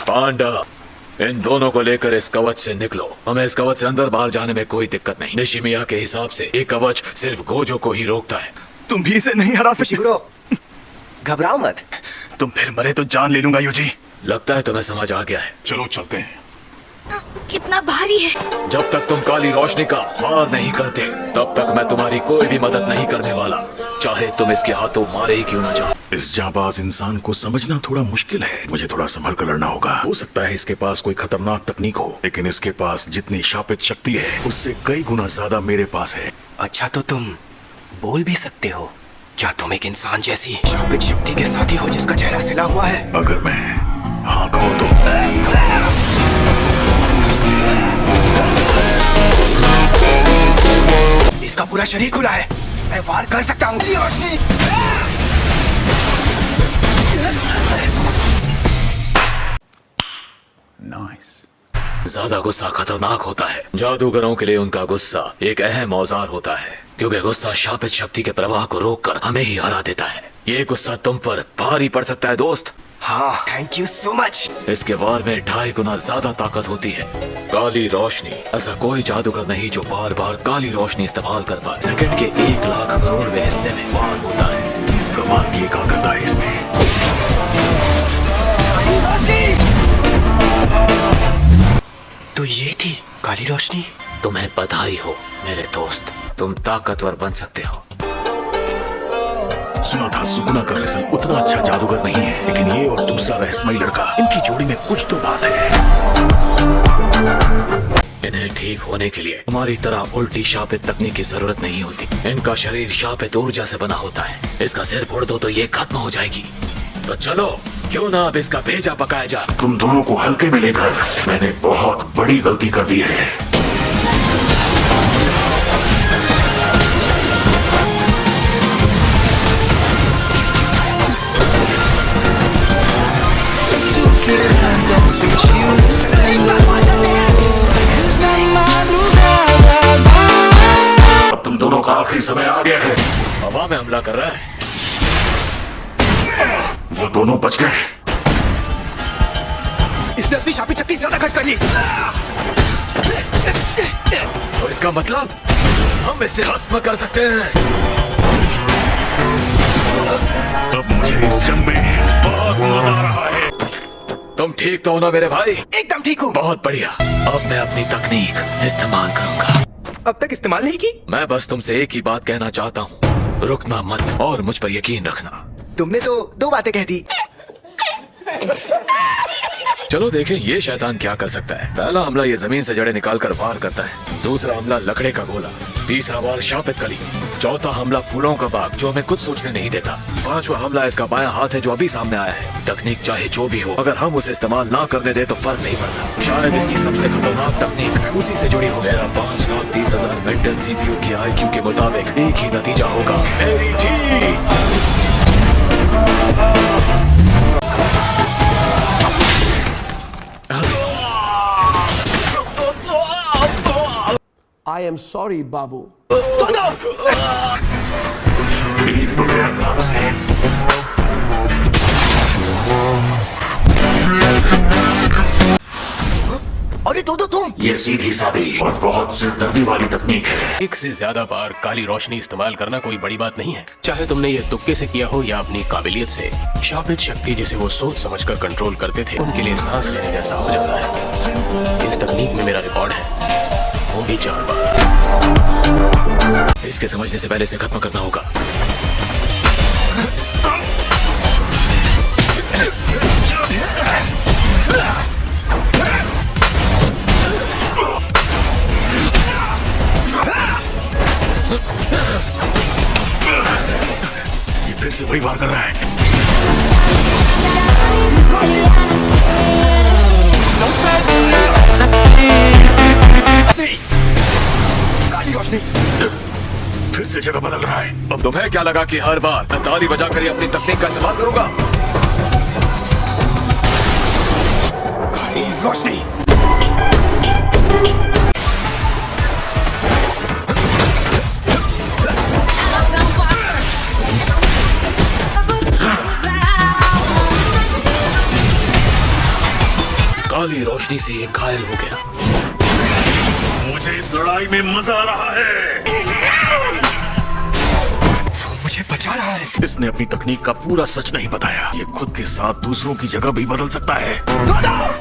पांडा, इन दोनों को लेकर इस कवच से निकलो। हमें इस कवच से अंदर बाहर जाने में कोई दिक्कत नहीं। निशिमिया के हिसाब से ये कवच सिर्फ गोजो को ही रोकता है। तुम भी इसे नहीं हरा सकते। घबराओ मत। तुम फिर मरे तो जान ले लूंगा युजी। लगता है तुम्हें समझ आ गया है। चलो चलते हैं। कितना भारी है। जब तक तुम काली रोशनी का वार नहीं करते तब तक मैं तुम्हारी कोई भी मदद नहीं करने वाला, चाहे तुम इसके हाथों मारे ही क्यों ना जाओ। इस जाबाज इंसान को समझना थोड़ा मुश्किल है। मुझे थोड़ा संभल कर लड़ना होगा। हो सकता है इसके पास कोई खतरनाक तकनीक हो, लेकिन इसके पास जितनी शापित शक्ति है उससे कई गुना ज्यादा मेरे पास है। अच्छा तो तुम बोल भी सकते हो। क्या तुम एक इंसान जैसी शापित शक्ति के साथी हो जिसका चेहरा सिला हुआ है? अगर मैं हाँ कहूँ तो इसका पूरा शरीर खुला है। मैं वार कर सकता हूँ। रोशनी ज्यादा गुस्सा खतरनाक होता है। जादूगरों के लिए उनका गुस्सा एक अहम औजार होता है, क्योंकि गुस्सा शापित शक्ति के प्रवाह को रोककर हमें ही हरा देता है। ये गुस्सा तुम पर भारी पड़ सकता है दोस्त। हाँ, थैंक यू सो मच। इसके वार में 2.5 गुना ज्यादा ताकत होती है। काली रोशनी, ऐसा कोई जादूगर नहीं जो बार बार काली रोशनी इस्तेमाल कर पाए। सेकंड के 1 लाख करोड़वें हिस्से में वार होता है। कमाल की एकाग्रता है इसमें। तो ये थी काली रोशनी। तुम्हें बधाई हो मेरे दोस्त, तुम ताकतवर बन सकते हो। सुना था सुगुना का रसल उतना अच्छा जादूगर नहीं है, लेकिन ये और दूसरा रहस्यमयी लड़का, इनकी जोड़ी में कुछ तो बात है। इन्हें ठीक होने के लिए हमारी तरह उल्टी शापित तकनीक की जरूरत नहीं होती। इनका शरीर शापित ऊर्जा से बना होता है। इसका सिर फोड़ दो तो ये खत्म हो जाएगी। तो चलो, क्यों ना अब इसका भेजा पकाया जाए। तुम दोनों को हल्के में लेकर मैंने बहुत बड़ी गलती कर दी है। अब तुम दोनों का आखिरी समय आ गया है। हवा में हमला कर रहा है। वो दोनों बच गए। इसने अपनी शापित शक्ति ज्यादा खर्च कर ली। तो इसका मतलब हम इसे खत्म कर सकते हैं। अब मुझे इस जंग में बहुत मजा आ रहा है। तुम ठीक तो हो ना मेरे भाई? एकदम ठीक हूँ। बहुत बढ़िया। अब मैं अपनी तकनीक इस्तेमाल करूंगा। अब तक इस्तेमाल नहीं की? मैं बस तुमसे एक ही बात कहना चाहता हूँ, रुकना मत और मुझ पर यकीन रखना। तुमने तो 2 बातें कह दी। चलो देखें ये शैतान क्या कर सकता है। पहला हमला ये जमीन से जड़ें निकालकर वार करता है। दूसरा हमला लकड़े का गोला। तीसरा वार शापित कली। चौथा हमला फूलों का बाग जो हमें कुछ सोचने नहीं देता। 5वां हमला इसका बायां हाथ है जो अभी सामने आया है। तकनीक चाहे जो भी हो, अगर हम उसे इस्तेमाल ना करने दे तो फर्क नहीं पड़ता। शायद इसकी सबसे खतरनाक तकनीक उसी से जुड़ी हो। मेरा 5,30,000 मेंटल CPU की IQ के मुताबिक एक ही नतीजा होगा, मेरी जीत। I am sorry, Babu. एक तो मेरा नाम से अरे तो तुम। ये सीधी सादी और बहुत सिरदर्दी वाली तकनीक है। एक से ज्यादा बार काली रोशनी इस्तेमाल करना कोई बड़ी बात नहीं है, चाहे तुमने ये तुक्के से किया हो या अपनी काबिलियत से। शापित शक्ति जिसे वो सोच समझकर कंट्रोल करते थे, उनके लिए सांस लेने जैसा हो जाता है। इस तकनीक में मेरा रिकॉर्ड है, वो भी 4 बार। इसके समझने से पहले इसे खत्म करना होगा। ये फिर से वही वार कर रहा है। काली रोशनी फिर से जगह बदल रहा है। अब तुम्हें क्या लगा कि हर बार मैं ताली बजाकर ही अपनी तकनीक का इस्तेमाल करूंगा? काली रोशनी। काली रोशनी से ये घायल हो गया। मुझे इस लड़ाई में मजा आ रहा है। वो मुझे बचा रहा है। इसने अपनी तकनीक का पूरा सच नहीं बताया। ये खुद के साथ दूसरों की जगह भी बदल सकता है। दादा!